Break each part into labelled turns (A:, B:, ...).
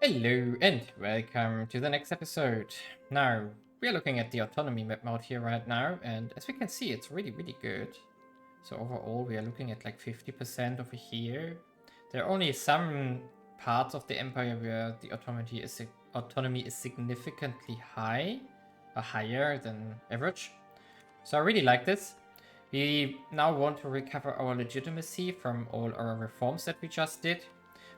A: Hello and welcome to the next episode. Now, we are looking at the autonomy map mode here right now, and as we can see, it's really good. So overall, we are looking at like 50% over here. There are only some parts of the empire where the autonomy is significantly high, or higher than average. So I really like this. We now want to recover our legitimacy from all our reforms that we just did.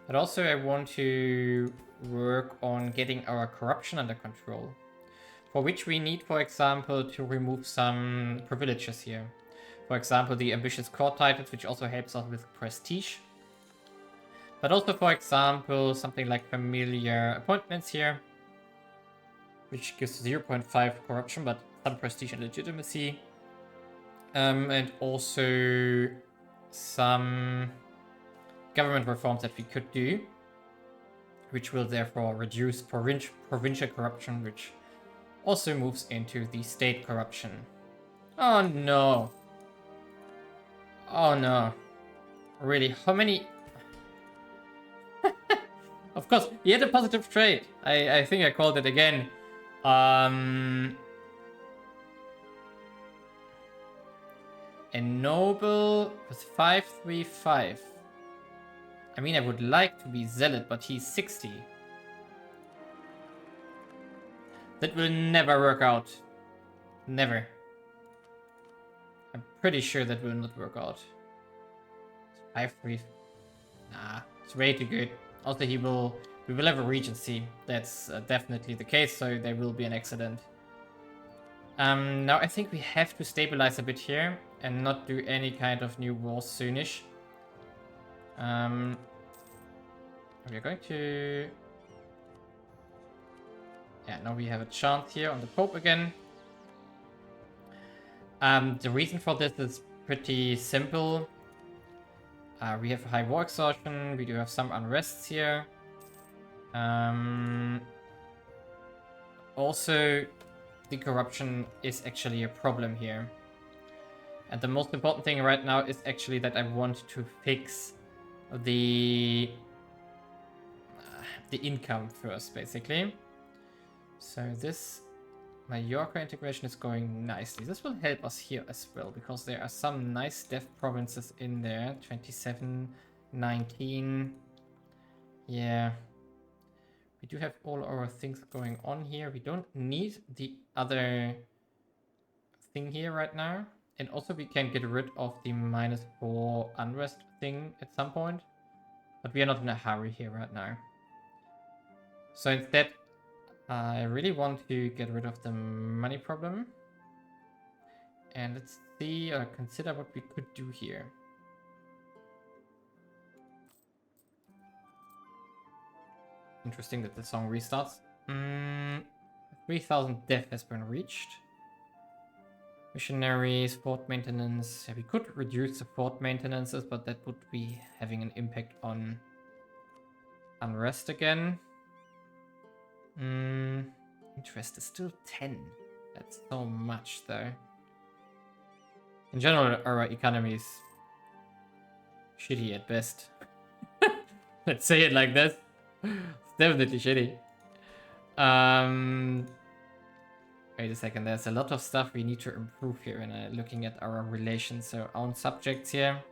A: But also I want to work on getting our corruption under control. For which we need, for example, to remove some privileges here. For example, the ambitious court titles, which also helps us with prestige. But also, for example, something like familiar appointments here, which gives 0.5 corruption, but some prestige and legitimacy. And also some government reforms that we could do, which will therefore reduce provincial corruption, which also moves into the state corruption. Oh no. Oh no. Really, how many... Of course, he had a positive trait. I think I called it again. A noble with 535. I mean, I would like to be zealot, but he's 60. That will never work out. Never. I'm pretty sure that will not work out. 5-3. Nah, it's way too good. Also, we will have a regency. That's definitely the case, so there will be an accident. Now I think we have to stabilize a bit here and not do any kind of new wars soonish. We're going to... Yeah, now we have a chance here on the Pope again. The reason for this is pretty simple. We have high war exhaustion, we do have some unrests here. Also, the corruption is actually a problem here. And the most important thing right now is actually that I want to fix the income first, basically. So this Mallorca integration is going nicely. This will help us here as well, because there are some nice deaf provinces in there. 27, 19. Yeah. We do have all our things going on here. We don't need the other thing here right now. And also we can get rid of the -4 unrest thing at some point. But we are not in a hurry here right now. So instead, I really want to get rid of the money problem. And let's see or consider what we could do here. Interesting that the song restarts. 3,000 death has been reached. Missionaries, fort maintenance. Yeah, we could reduce the fort maintenances, but that would be having an impact on unrest again. Interest is still 10. That's so much, though. In general, our economy is shitty at best. Let's say it like this. It's definitely shitty. Wait a second, there's a lot of stuff we need to improve here when looking at our relations. So own subjects here.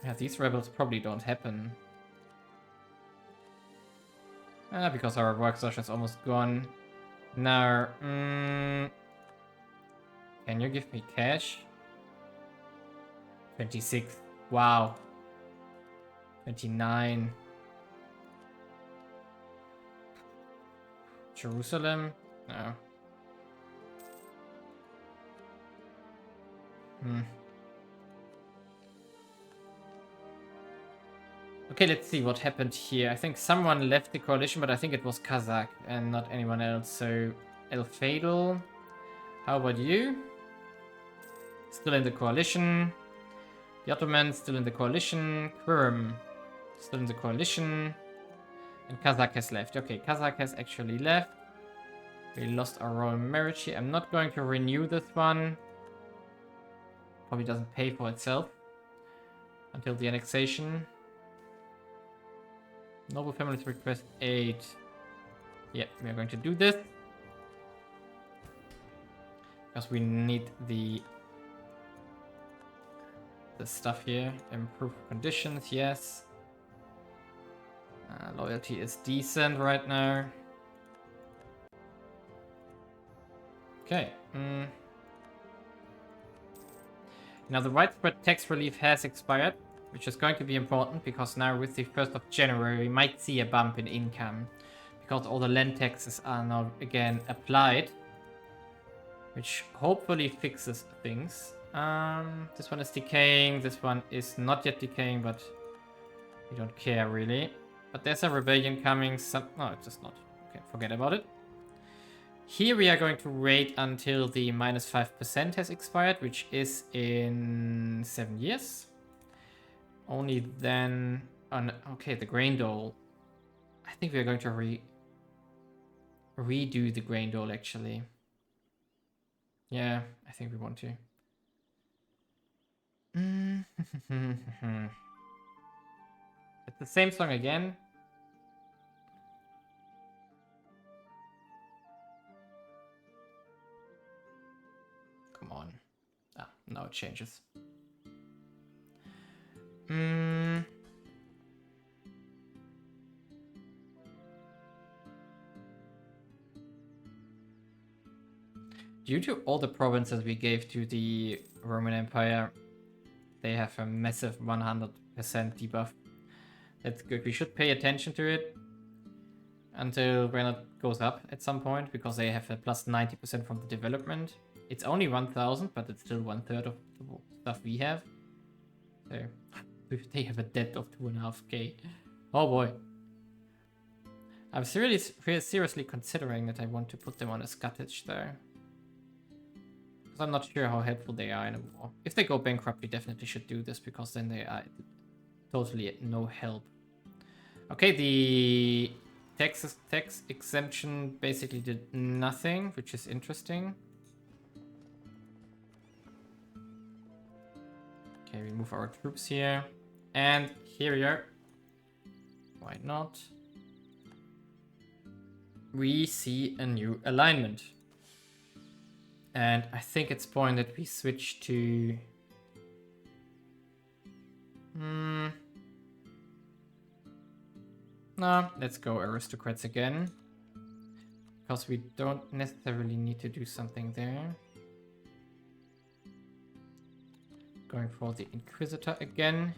A: Yeah, these rebels probably don't happen. Because our work exhaustion is almost gone. Now, can you give me cash? 26. Wow. 29. Jerusalem? No. Okay, let's see what happened here. I think someone left the coalition, but I think it was Kazakh and not anyone else. So, El Fadel, how about you? Still in the coalition. The Ottomans still in the coalition. Qurm still in the coalition. And Kazakh has left. Okay, Kazakh has actually left. We lost our royal marriage here. I'm not going to renew this one. Probably doesn't pay for itself until the annexation. Noble families request 8. Yeah, we are going to do this. Because we need the stuff here. Improve conditions, yes. Loyalty is decent right now. Okay. Now the widespread tax relief has expired, which is going to be important because now with the 1st of January we might see a bump in income because all the land taxes are now again applied, which hopefully fixes things. This one is decaying, this one is not yet decaying, but we don't care really. But there's a rebellion coming, no, it's just not. Okay, forget about it. Here we are going to wait until the minus 5% has expired, which is in 7 years. Only then... okay, the grain dole. I think we are going to redo the grain dole, actually. Yeah, I think we want to. It's the same song again. Come on. Ah, now it changes. Due to all the provinces we gave to the Roman Empire, they have a massive 100% debuff. That's good. We should pay attention to it until when it goes up at some point, because they have a plus 90% from the development. It's only 1000, but it's still 1/3 of the stuff we have. So they have a debt of 2.5k. Oh boy. I'm seriously considering that I want to put them on a scuttage though. Because I'm not sure how helpful they are in a war. If they go bankrupt, we definitely should do this, because then they are totally no help. Okay, the tax exemption basically did nothing, which is interesting. Okay, we move our troops here. And here we are. Why not? We see a new alignment. And I think it's point that we switch to... No, let's go aristocrats again. Because we don't necessarily need to do something there. Going for the Inquisitor again.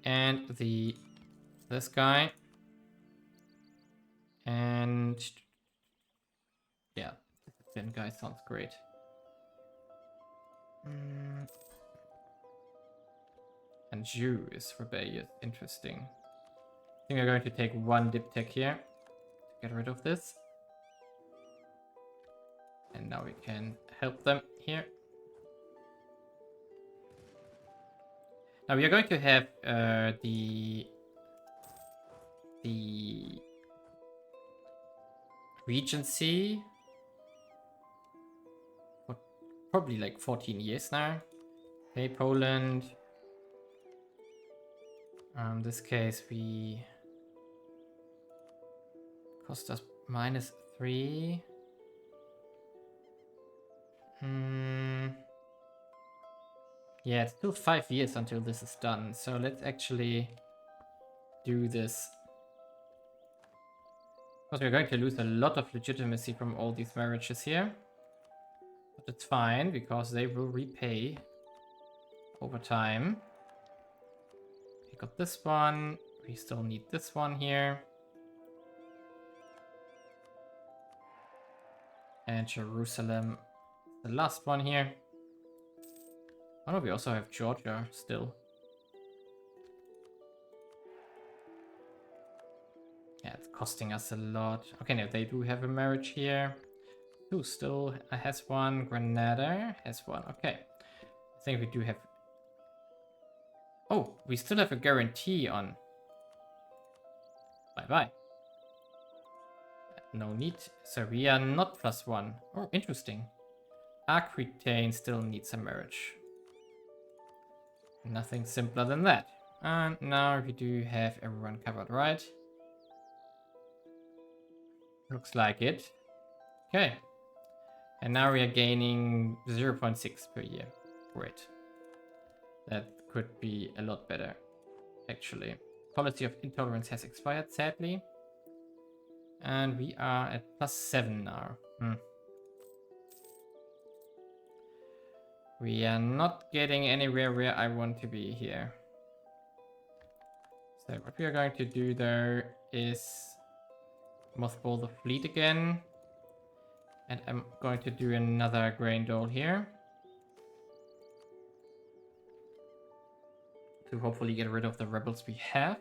A: And this guy. And yeah, the thin guy sounds great. And Jew is rebellious. Interesting. I think we're going to take one diptech here to get rid of this. And now we can help them here. Now we are going to have the Regency for probably like 14 years now. Okay, Poland. In this case, we cost us -3. Yeah, it's still 5 years until this is done. So let's actually do this. Because we're going to lose a lot of legitimacy from all these marriages here. But it's fine, because they will repay over time. We got this one. We still need this one here. And Jerusalem, the last one here. Oh no, we also have Georgia still. Yeah, it's costing us a lot. Okay, no, they do have a marriage here. Who still has one? Granada has one. Okay. I think we do have... Oh, we still have a guarantee on... Bye-bye. No need. So we are not +1. Oh, interesting. Aquitaine still needs a marriage. Nothing simpler than that. And now we do have everyone covered, right? Looks like it. Okay. And now we are gaining 0.6 per year. Great. That could be a lot better, actually. Policy of intolerance has expired, sadly. And we are at +7 now. We are not getting anywhere where I want to be here. So what we are going to do though is mothball the fleet again. And I'm going to do another grain dole here. To hopefully get rid of the rebels we have.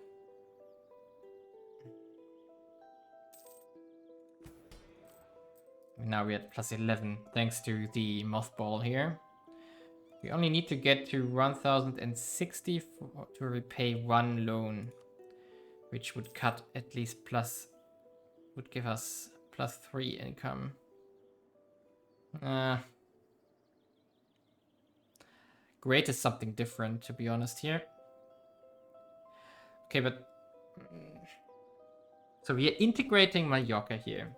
A: Now we're at +11 thanks to the mothball here. We only need to get to 1060 to repay one loan, which would cut at least would give us +3 income. Great is something different, to be honest here. Okay, but so we are integrating Mallorca here.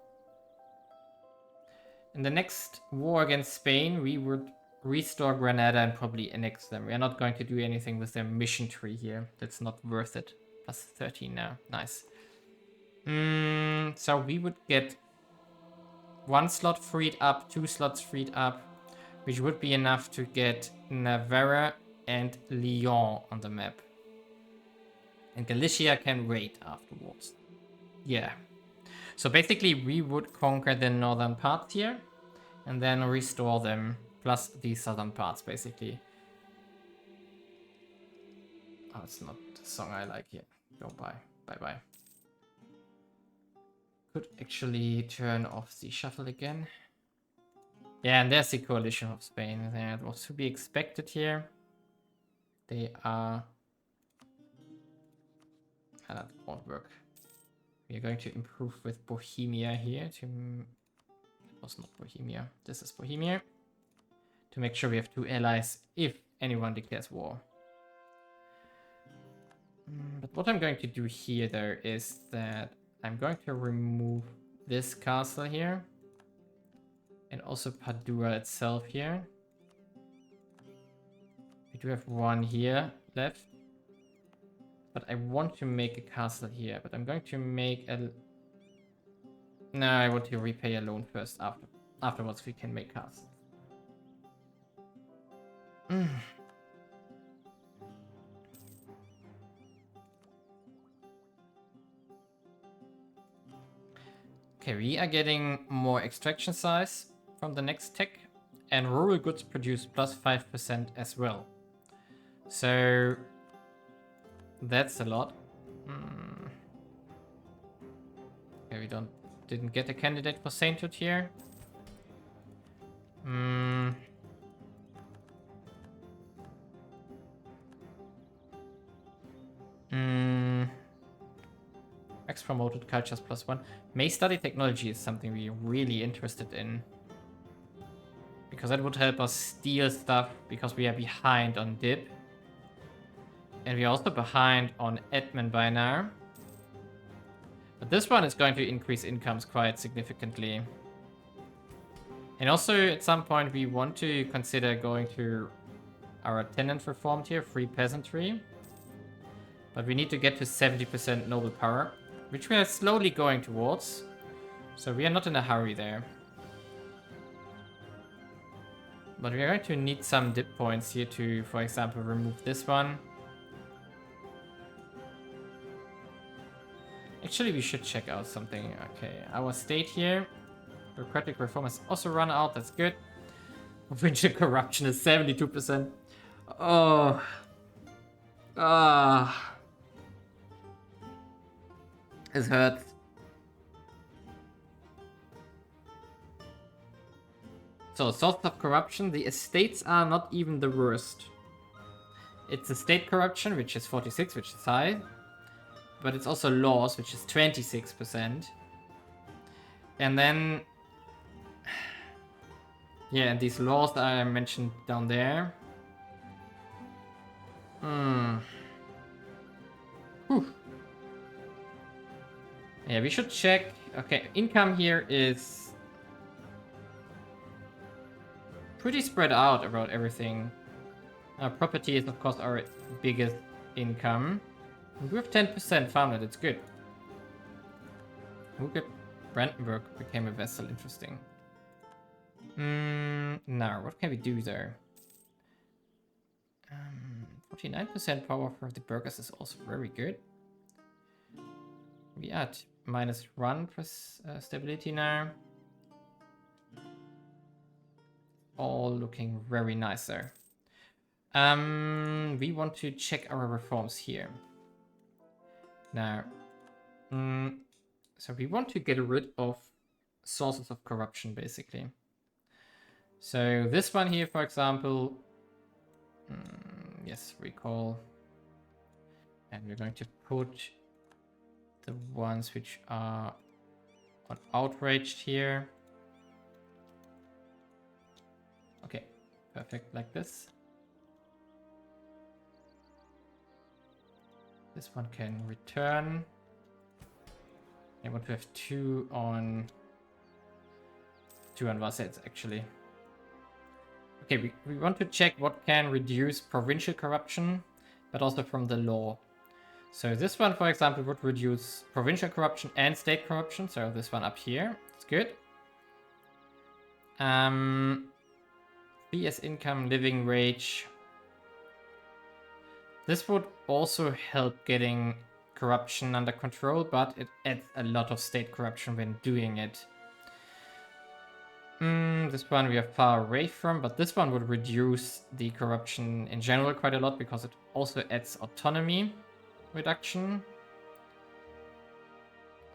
A: In the next war against Spain, we would restore Granada and probably annex them. We are not going to do anything with their mission tree here. That's not worth it. +13 now. Nice. So we would get 1 slot freed up, 2 slots freed up, which would be enough to get Navarra and Lyon on the map. And Galicia can wait afterwards. Yeah. So basically we would conquer the northern parts here and then restore them, plus the southern parts basically. Oh, it's not the song I like here. Go bye. Bye-bye. Could actually turn off the shuffle again. Yeah, and there's the coalition of Spain. That was to be expected here. They are... that won't work. We are going to improve with Bohemia here to... It was not Bohemia. This is Bohemia. To make sure we have 2 allies if anyone declares war. But what I'm going to do here though is that I'm going to remove this castle here. And also Padua itself here. We do have 1 here left. But I want to make a castle here. But I'm going to make a... No, I want to repay a loan first. Afterwards we can make castles. Okay, we are getting more extraction size from the next tech. And rural goods produce +5% as well. So... that's a lot. Okay, we didn't get a candidate for sainthood here. Max promoted cultures +1. May study technology is something we're really interested in. Because that would help us steal stuff because we are behind on dip. And we're also behind on admin by now. But this one is going to increase incomes quite significantly. And also at some point we want to consider going to our tenant reform tier, free peasantry. But we need to get to 70% noble power, which we are slowly going towards. So we are not in a hurry there. But we are going to need some dip points here to, for example, remove this one. Actually, we should check out something. Okay, our state here. Bureaucratic reform has also run out. That's good. Provincial corruption is 72%. Oh. Ah. It hurts. So, source of corruption. The estates are not even the worst. It's the state corruption, which is 46, which is high. But it's also laws, which is 26%. And then... yeah, and these laws that I mentioned down there. Yeah, we should check. Okay, income here is pretty spread out about everything. Property is, of course, our biggest income. We have 10% farmland, it's good. Look at Brandenburg became a vessel, interesting. Now, what can we do there? 49% power for the burghers is also very good. We are at -1 for stability now. All looking very nice there. We want to check our reforms here. Now, so we want to get rid of sources of corruption, basically. So this one here, for example, yes, recall. And we're going to put the ones which are on outraged here. Okay, perfect, like this. This one can return. I want to have two on Vassets, actually. Okay, we want to check what can reduce provincial corruption, but also from the law. So this one, for example, would reduce provincial corruption and state corruption. So this one up here, it's good. BS income, living wage. This would also help getting corruption under control, but it adds a lot of state corruption when doing it. This one we are far away from, but this one would reduce the corruption in general quite a lot because it also adds autonomy reduction.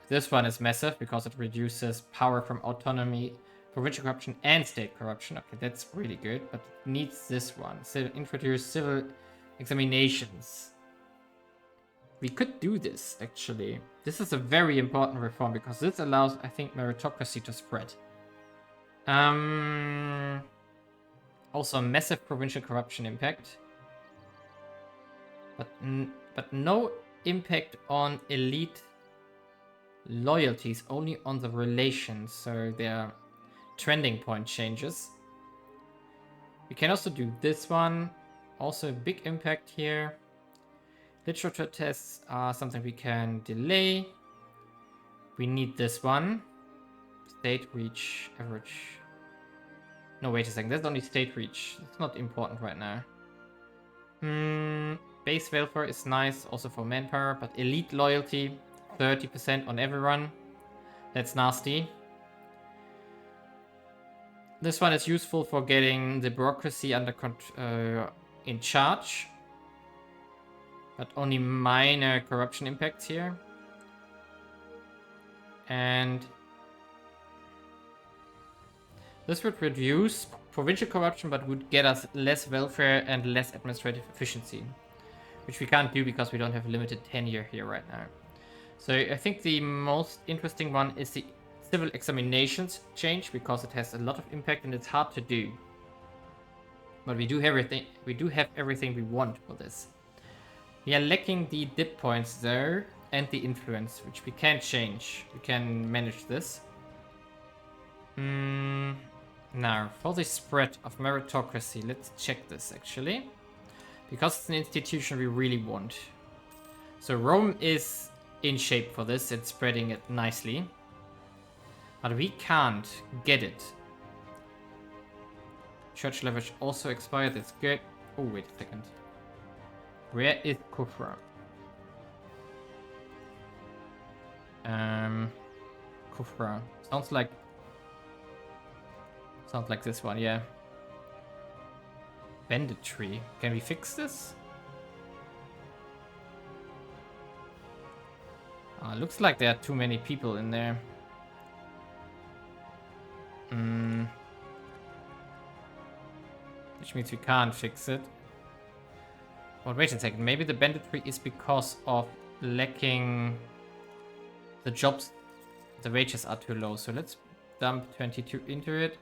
A: This one is massive because it reduces power from autonomy, provincial corruption, and state corruption. Okay, that's really good, but it needs this one. So introduce civil examinations. We could do this, actually. This is a very important reform because this allows, I think, meritocracy to spread. Also massive provincial corruption impact. But no impact on elite loyalties, only on the relations, so their trending point changes. We can also do this one. Also a big impact here. Literature tests are something we can delay. We need this one. State reach, average. No, wait a second. That's only state reach. It's not important right now. Base welfare is nice, also for manpower, but elite loyalty, 30% on everyone. That's nasty. This one is useful for getting the bureaucracy under in charge, but only minor corruption impacts here. And this would reduce provincial corruption, but would get us less welfare and less administrative efficiency, which we can't do because we don't have limited tenure here right now. So I think the most interesting one is the civil examinations change because it has a lot of impact and it's hard to do. But we do have everything. We do have everything we want for this. We are lacking the dip points there and the influence, which we can change. We can manage this. Now, for the spread of meritocracy, let's check this actually. Because it's an institution we really want. So Rome is in shape for this, it's spreading it nicely. But we can't get it. Church leverage also expired, that's good. Oh, wait a second. Where is Kufra? Kufra. Sounds like this one, yeah. Banditry. Can we fix this? Looks like there are too many people in there. Which means we can't fix it. Well, wait a second. Maybe the banditry is because of lacking the jobs. The wages are too low. So let's dump 22 into it.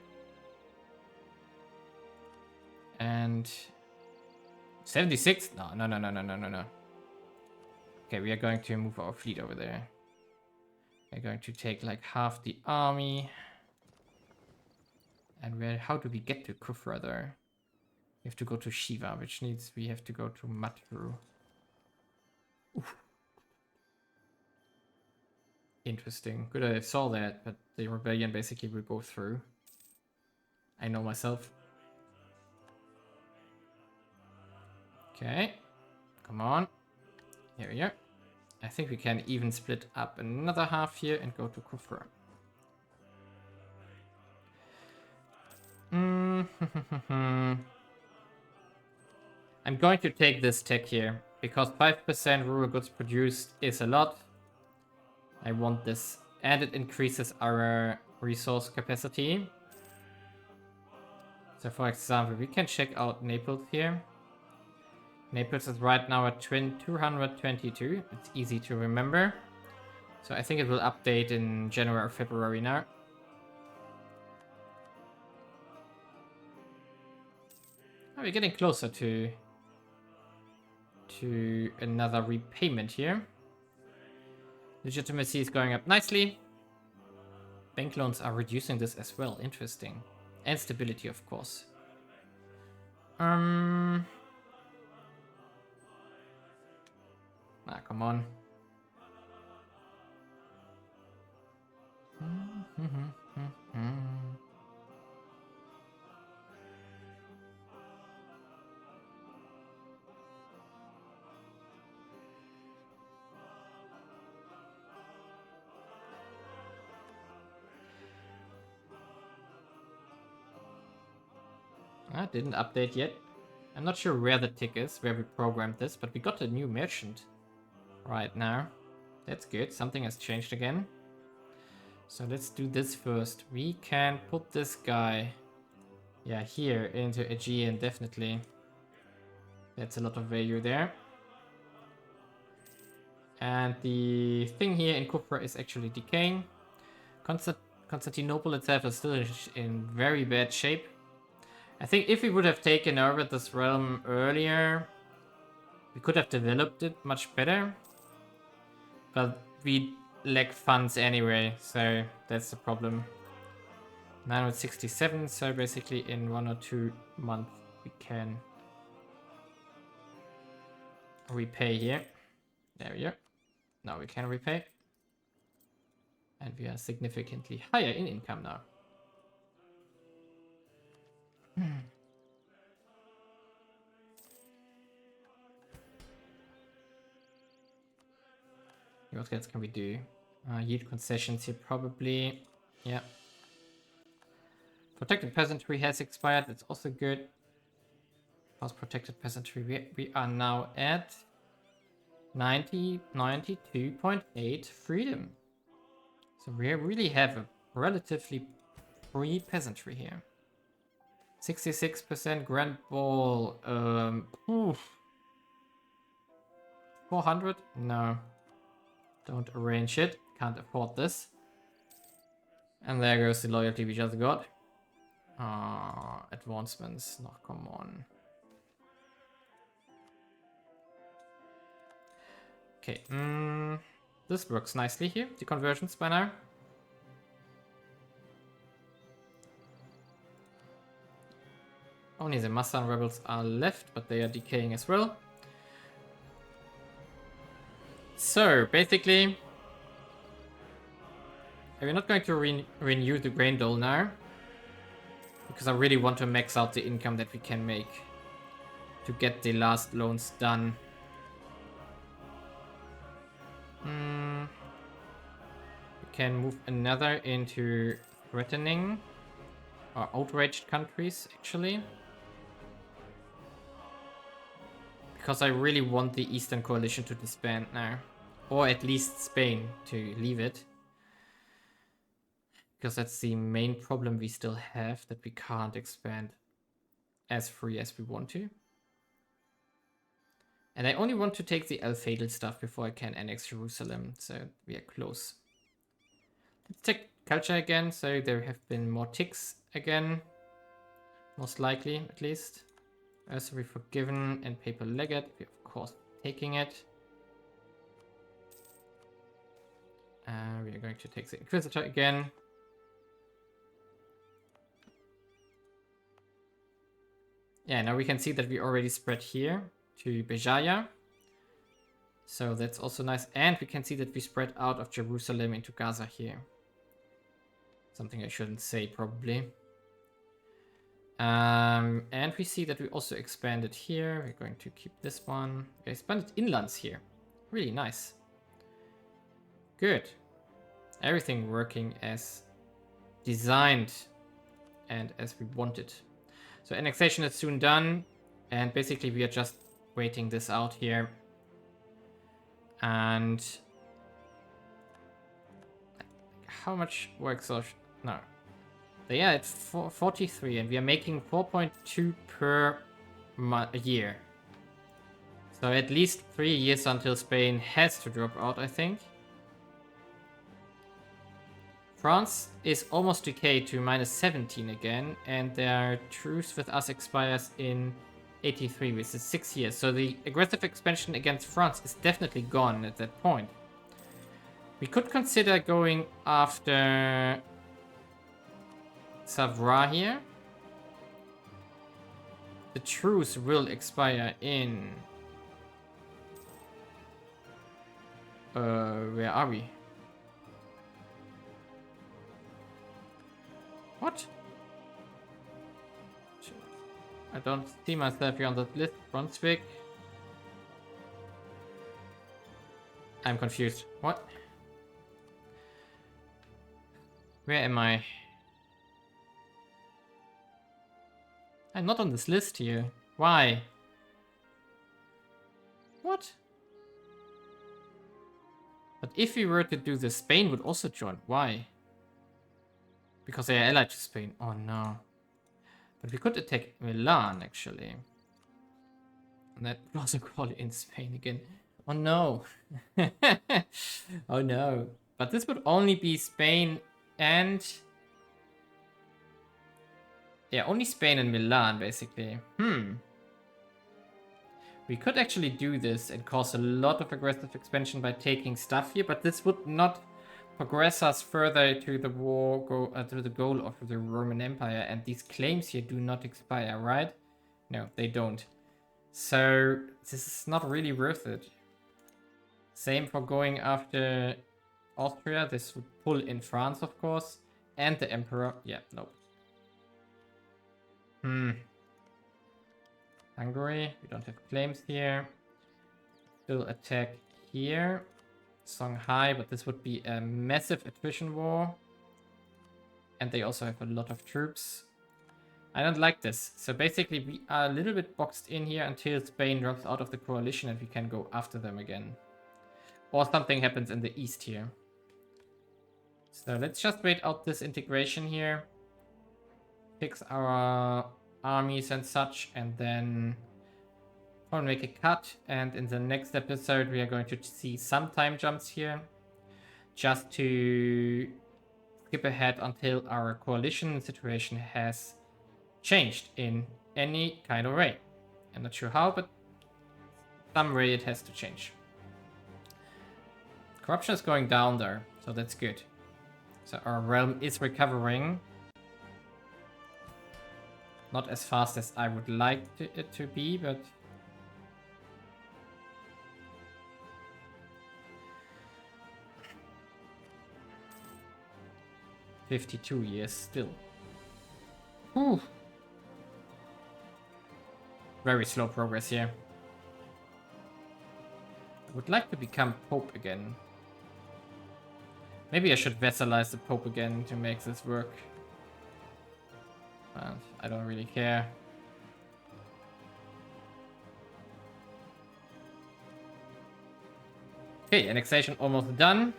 A: And 76? No. Okay, we are going to move our fleet over there. We're going to take like half the army. And how do we get to Kufra though? We have to go to Shiva, which means we have to go to Matru. Oof. Interesting. Good I saw that, but the rebellion basically will go through. I know myself. Okay. Come on. Here we go. I think we can even split up another half here and go to Kufra. I'm going to take this tech here, because 5% rural goods produced is a lot. I want this, and it increases our resource capacity. So for example, we can check out Naples here. Naples is right now at 222. It's easy to remember. So I think it will update in January or February now. Oh, we're getting closer to another repayment here. Legitimacy is going up nicely. Bank loans are reducing this as well. Interesting. And stability, of course. Ah, come on. Didn't update yet. I'm not sure where the tick is, where we programmed this, but we got a new merchant right now. That's good. Something has changed again. So let's do this first. We can put this guy, yeah, here into Aegean, definitely. That's a lot of value there. And the thing here in Kufra is actually decaying. Constantinople itself is still in very bad shape. I think if we would have taken over this realm earlier, we could have developed it much better. But we lack funds anyway, so that's the problem. 967, so basically in 1 or 2 months we can repay here. There we go. Now we can repay. And we are significantly higher in income now. What else can we do? Yield concessions here probably. Yeah. Protected peasantry has expired. That's also good. Past protected peasantry. We are now at 92.8 freedom. So we really have a relatively free peasantry here. 66% Grand Ball. 400? No. Don't arrange it. Can't afford this. And there goes the loyalty we just got. Advancements. No, come on. Okay. This works nicely here. The conversions by now. Only the Massan rebels are left, but they are decaying as well. So, basically, we're not going to renew the grain dole now, because I really want to max out the income that we can make to get the last loans done. We can move another into threatening or outraged countries, actually. Because I really want the Eastern Coalition to disband now. Or at least Spain to leave it. Because that's the main problem we still have, that we can't expand as free as we want to. And I only want to take the El Fatal stuff before I can annex Jerusalem, so we are close. Let's check culture again, so there have been more ticks again. Most likely, at least. Ursury Forgiven and Paper Legate, we're of course taking it. We are going to take the Inquisitor again. Yeah, now we can see that we already spread here to Bejaya. So that's also nice. And we can see that we spread out of Jerusalem into Gaza here. Something I shouldn't say, probably. And we see that we also expanded here. We're going to keep this one. We expanded inlands here. Really nice. Good. Everything working as designed and as we wanted. So annexation is soon done. And basically we are just waiting this out here. And how much work exhaustion? No. Yeah, it's 43, and we are making 4.2 per year. So at least 3 years until Spain has to drop out, I think. France is almost decayed to -17 again, and their truce with us expires in 83, which is 6 years. So the aggressive expansion against France is definitely gone at that point. We could consider going after Savoie here. The truce will expire in... where are we? What? I don't see myself here on the list. Brunswick. I'm confused. What? Where am I? I'm not on this list here. Why? What? But if we were to do this, Spain would also join. Why? Because they are allied to Spain. Oh no. But we could attack Milan, actually. And that would also call in Spain again. Oh no. Oh no. But this would only be Spain and... yeah, only Spain and Milan, basically. We could actually do this and cause a lot of aggressive expansion by taking stuff here, but this would not progress us further to the to the goal of the Roman Empire, and these claims here do not expire, right? No, they don't. So this is not really worth it. Same for going after Austria. This would pull in France, of course, and the Emperor. Yeah, nope. Hungary, we don't have claims here. Still attack here. Songhai, but this would be a massive attrition war. And they also have a lot of troops. I don't like this. So basically we are a little bit boxed in here until Spain drops out of the coalition and we can go after them again. Or something happens in the east here. So let's just wait out this integration here. Fix our armies and such, and then probably make a cut. And in the next episode we are going to see some time jumps here, just to skip ahead until our coalition situation has changed in any kind of way. I'm not sure how, but some way it has to change. Corruption is going down there, so that's good. So our realm is recovering. Not as fast as I would like it to be, but... 52 years still. Whew. Very slow progress here. I would like to become Pope again. Maybe I should vassalize the Pope again to make this work. But I don't really care. Okay, annexation almost done.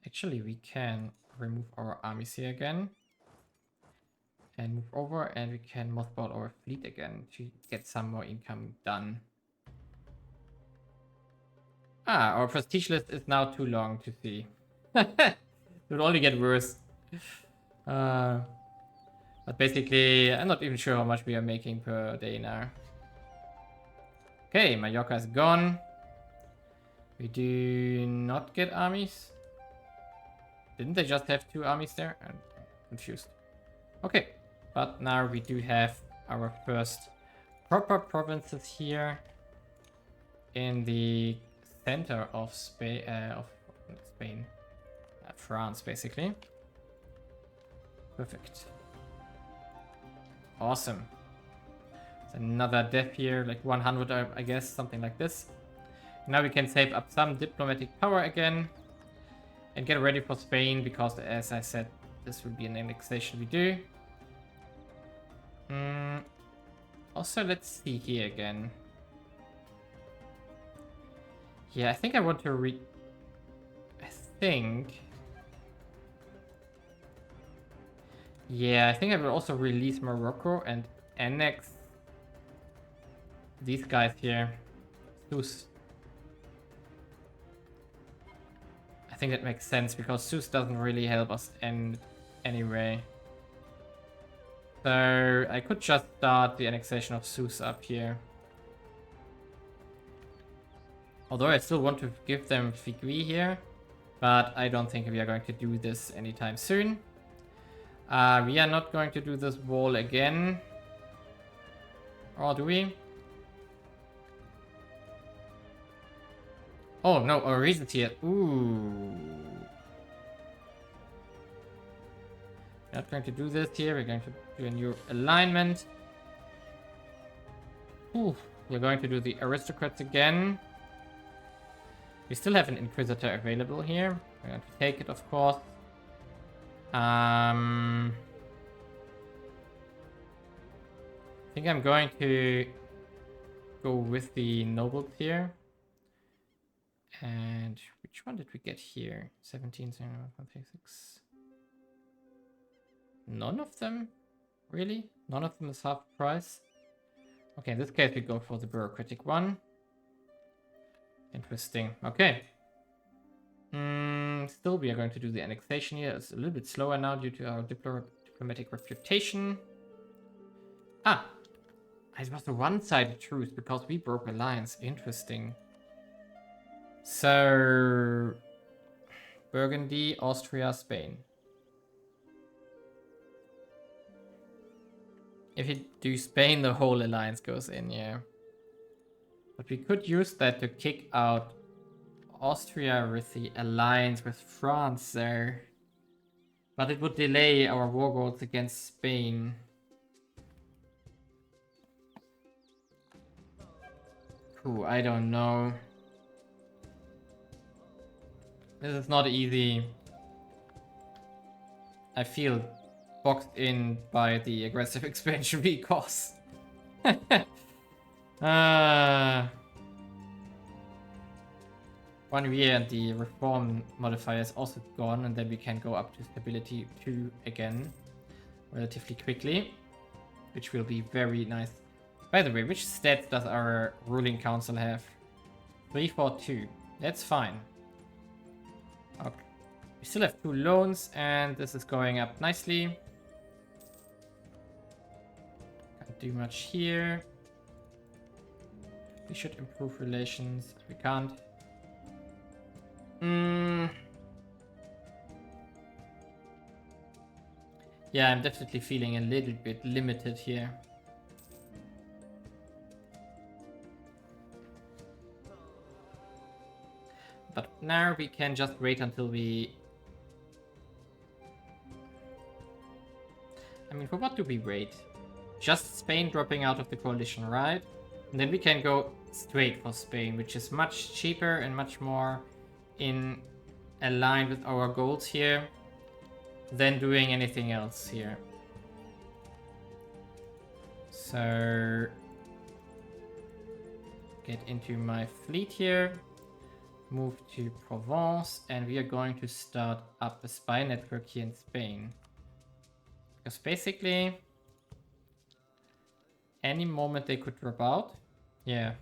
A: Actually, we can remove our armies here again. And move over, and we can mothball our fleet again to get some more income done. Ah, our prestige list is now too long to see. It will only get worse. But basically, I'm not even sure how much we are making per day now. Okay, Mallorca is gone. We do not get armies. Didn't they just have 2 armies there? I'm confused. Okay, but now we do have our first proper provinces here in the center of Spain, France, basically. Perfect. Awesome. There's another death here, like 100, I guess, something like this. Now we can save up some diplomatic power again and get ready for Spain, because as I said, this will be an annexation we do. Also, let's see here again. Yeah, I think I want to Yeah, I think I will also release Morocco and annex these guys here. Sousse. I think that makes sense, because Sousse doesn't really help us in any way. So I could just start the annexation of Sousse up here. Although I still want to give them Figui here, but I don't think we are going to do this anytime soon. We are not going to do this wall again. Or do we? Oh no, our reasons here. Ooh. We're not going to do this here. We're going to do a new alignment. Ooh. We're going to do the aristocrats again. We still have an Inquisitor available here. We're going to take it, of course. I think I'm going to go with the nobles here. And which one did we get here? 17,6. None of them? Really? None of them is half price? Okay, in this case we go for the bureaucratic one. Interesting. Okay. Still, we are going to do the annexation here. It's a little bit slower now due to our diplomatic reputation. Ah! It was a one-sided truce because we broke alliance. Interesting. So... Burgundy, Austria, Spain. If you do Spain, the whole alliance goes in, yeah. But we could use that to kick out Austria with the alliance with France there. But it would delay our war goals against Spain. Ooh, I don't know. This is not easy. I feel boxed in by the aggressive expansion recourse. One year and the reform modifier is also gone, and then we can go up to stability 2 again relatively quickly, which will be very nice. By the way, which stats does our ruling council have? 3, 4, 2. That's fine. Okay. We still have 2 loans, and this is going up nicely. Can't do much here. We should improve relations. We can't. Yeah, I'm definitely feeling a little bit limited here. But now we can just wait until we... I mean, for what do we wait? Just Spain dropping out of the coalition, right? And then we can go straight for Spain, which is much cheaper and much more in aligned with our goals here than doing anything else here. So get into my fleet here, move to Provence, and we are going to start up a spy network here in Spain. Because basically any moment they could drop out. Yeah.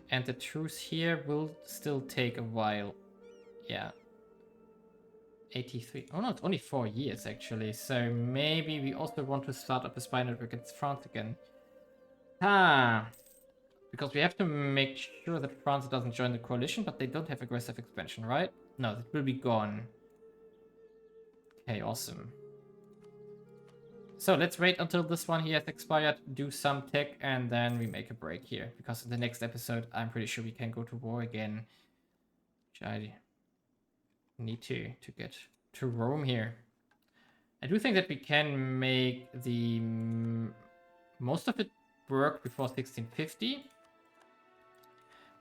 A: And the truce here will still take a while. Yeah. 83. Oh no, it's only 4 years actually. So maybe we also want to start up a spy network against France again. Ah, because we have to make sure that France doesn't join the coalition, but they don't have aggressive expansion, right? No, that will be gone. Okay, awesome. So let's wait until this one here has expired, do some tech, and then we make a break here. Because in the next episode, I'm pretty sure we can go to war again. Which I need to get to Rome here. I do think that we can make the most of it work before 1650.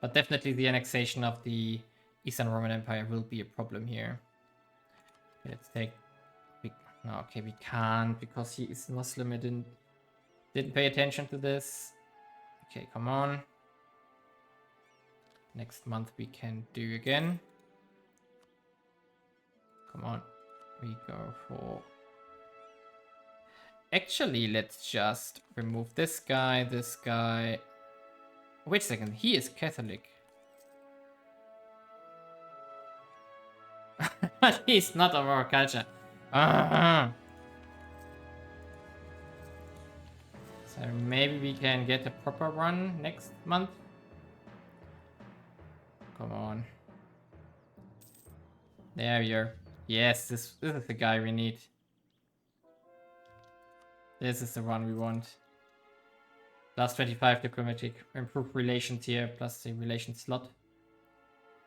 A: But definitely the annexation of the Eastern Roman Empire will be a problem here. Okay, let's take... No, okay, we can't because he is Muslim. I didn't pay attention to this. Okay, come on. Next month we can do again. Come on. We go for... Actually, let's just remove this guy, this guy. Wait a second, he is Catholic. But he's not of our culture. So maybe we can get a proper run next month. Come on. There we are. Yes, this is the guy we need. This is the one we want. Plus 25 diplomatic, improved relations here, plus the relations slot.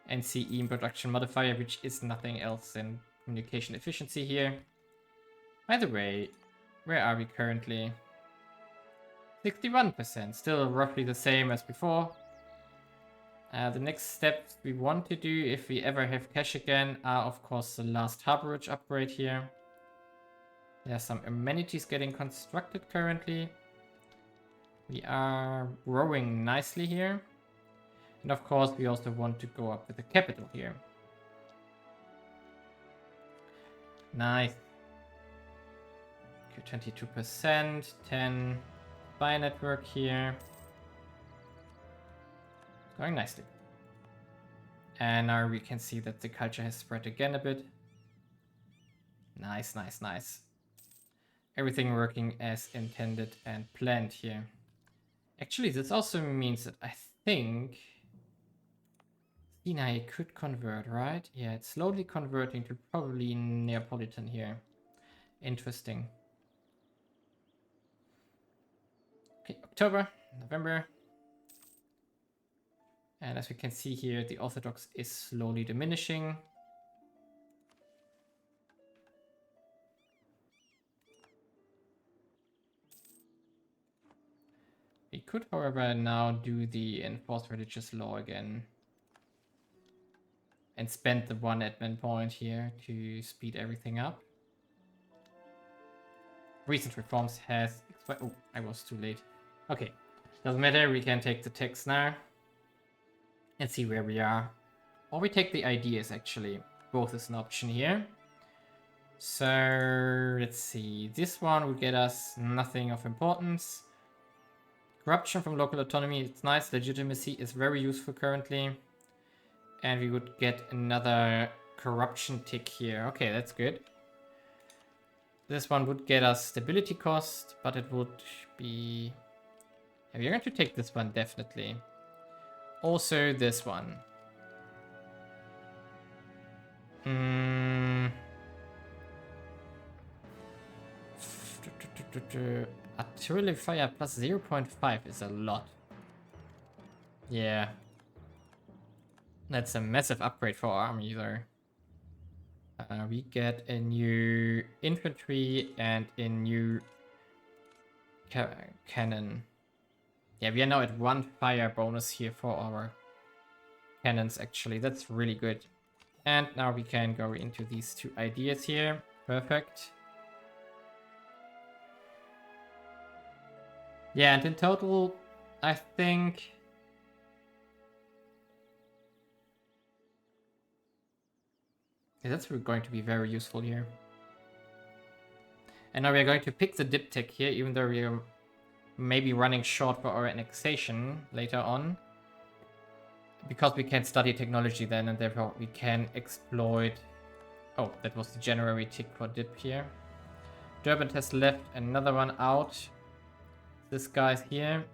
A: NCE in production modifier, which is nothing else than communication efficiency here. By the way, where are we currently? 61%, still roughly the same as before. The next steps we want to do, if we ever have cash again, are of course the last harborage upgrade here. There are some amenities getting constructed currently. We are growing nicely here. And of course we also want to go up with the capital here. Nice. Okay, 22%, 10 spy network here. Going nicely. And now we can see that the culture has spread again a bit. Nice, nice, nice. Everything working as intended and planned here. Actually, this also means that I think Sinai could convert, right? Yeah, it's slowly converting to probably Neapolitan here. Interesting. Okay, October, November. And as we can see here, the Orthodox is slowly diminishing. We could, however, now do the enforced religious law again. And spend the 1 admin point here to speed everything up. Recent reforms has expired. Oh, I was too late. Okay, doesn't matter, we can take the text now. And see where we are. Or we take the ideas actually. Both is an option here. So let's see. This one will get us nothing of importance. Corruption from local autonomy, it's nice. Legitimacy is very useful currently. And we would get another corruption tick here. Okay, that's good. This one would get us stability cost, but it would be... Yeah, we're going to take this one definitely. Also this one. Artillery fire plus 0.5 is a lot. Yeah. That's a massive upgrade for our army though. We get a new infantry and a new cannon. Yeah, we are now at 1 fire bonus here for our cannons actually. That's really good. And now we can go into these 2 ideas here. Perfect. Yeah, and in total, I think... Yeah, that's going to be very useful here. And now we are going to pick the diptych here, even though we are maybe running short for our annexation later on. Because we can study technology then, and therefore we can exploit Oh, that was the January tick for dip here. Durban has left another one out. This guy's here.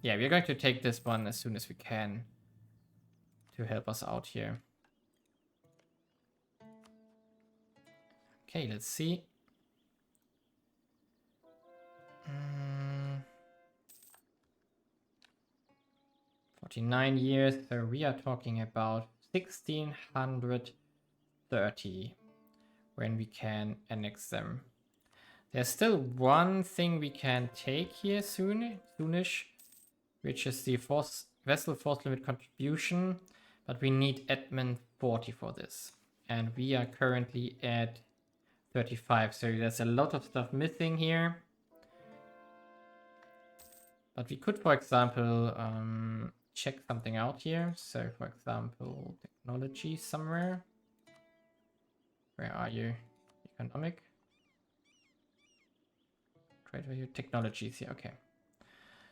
A: Yeah, we're going to take this one as soon as we can to help us out here. Okay, let's see. 49 years, so we are talking about 1630 when we can annex them. There's still one thing we can take here soonish, which is the vessel force limit contribution, but we need admin 40 for this. And we are currently at 35, so there's a lot of stuff missing here. But we could, for example, check something out here. So, for example, technology somewhere. Where are you? Economic. Trade value, technologies here. Okay.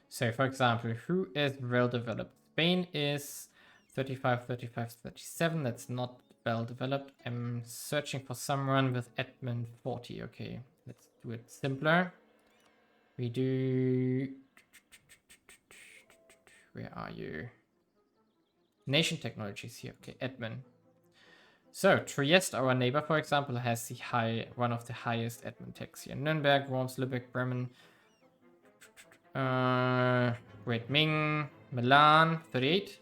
A: So, for example, who is well developed? Spain is 35, 35, 37. That's not well developed. I'm searching for someone with admin 40. Okay, let's do it simpler. We do... Where are you? Nation technologies here. Okay, admin. So Trieste, our neighbor, for example, has the one of the highest admin techs here. Nuremberg, Worms, Lübeck, Bremen, Great Ming, Milan, 38.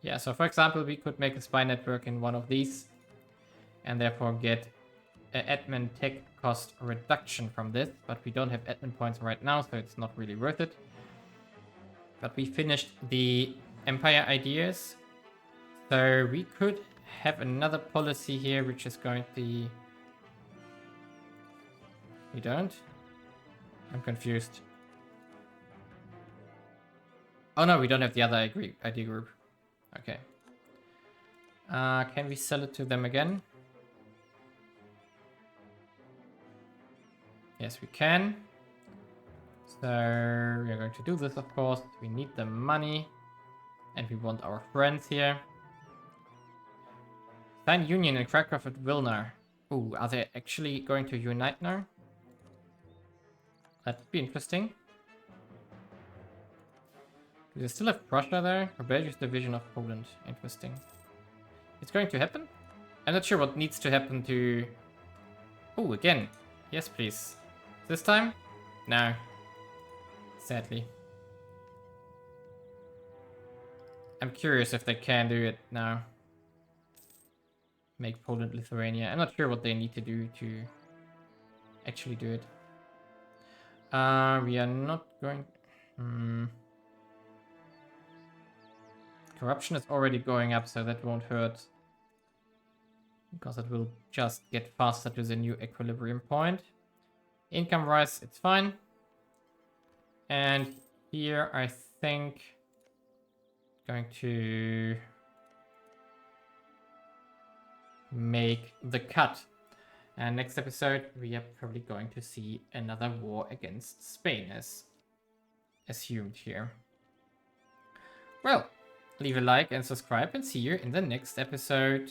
A: Yeah, so for example, we could make a spy network in one of these and therefore get an admin tech cost reduction from this, but we don't have admin points right now, so it's not really worth it. But we finished the empire ideas, so we could have another policy here, which is going to... We don't? I'm confused. Oh no, we don't have the other idea group. Okay. Can we sell it to them again? Yes, we can. So we're going to do this, of course. We need the money. And we want our friends here. Sign union in Krakow at Vilna. Ooh, are they actually going to unite now? That'd be interesting. Do they still have Prussia there? Rebellious division of Poland. Interesting. It's going to happen? I'm not sure what needs to happen to... Oh, again. Yes, please. This time? No. Sadly. I'm curious if they can do it now. Make Poland Lithuania. I'm not sure what they need to do to actually do it. We are not going... Corruption is already going up, so that won't hurt. Because it will just get faster to the new equilibrium point. Income rise, it's fine. And here I think going to make the cut. And next episode we are probably going to see another war against Spain as assumed here. Well, leave a like and subscribe and see you in the next episode.